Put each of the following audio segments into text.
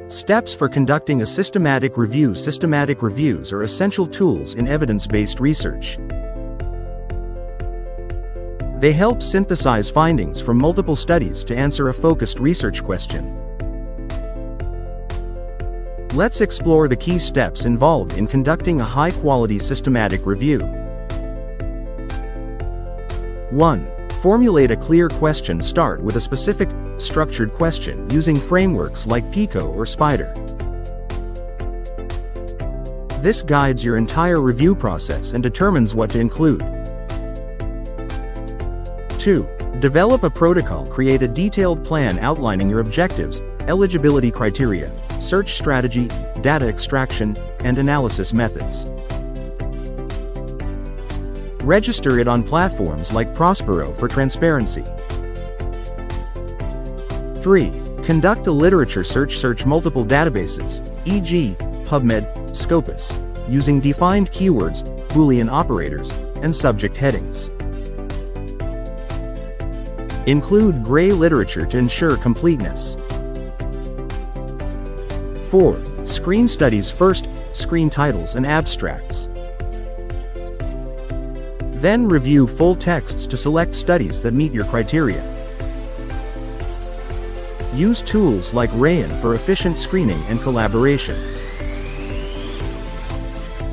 Steps for conducting a systematic review. Systematic reviews are essential tools in evidence-based research. They help synthesize findings from multiple studies to answer a focused research question. Let's explore the key steps involved in conducting a high-quality systematic review. 1. Formulate a clear question. Start with a specific, structured question using frameworks like PICO or SPIDER. This guides your entire review process and determines what to include. 2. Develop a protocol. Create a detailed plan outlining your objectives, eligibility criteria, search strategy, data extraction, and analysis methods. Register it on platforms like Prospero for transparency. 3. Conduct a literature search. Search multiple databases, e.g., PubMed, Scopus, using defined keywords, Boolean operators, and subject headings. Include gray literature to ensure completeness. 4. Screen studies first. Screen titles and abstracts. Then review full texts to select studies that meet your criteria. Use tools like Rayon for efficient screening and collaboration.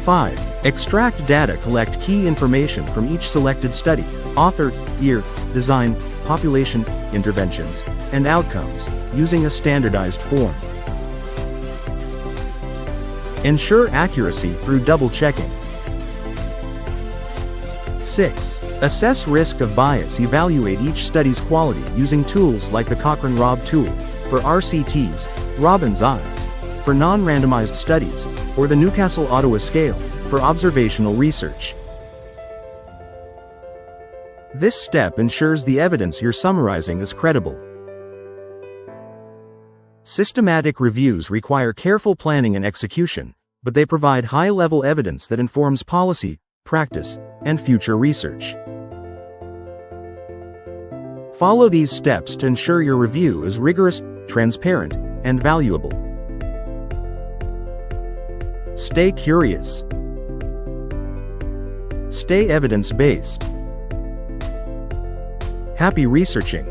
5. Extract data. Collect key information from each selected study: author, year, design, population, interventions, and outcomes, using a standardized form. Ensure accuracy through double-checking. 6. Assess risk of bias. Evaluate each study's quality using tools like the Cochrane-Robb tool for RCTs, Robbins I for non-randomized studies, or the Newcastle-Ottawa scale for observational research. This step ensures the evidence you're summarizing is credible. Systematic reviews require careful planning and execution, but they provide high-level evidence that informs policy, practice, and future research. Follow these steps to ensure your review is rigorous, transparent, and valuable. Stay curious. Stay evidence-based. Happy researching!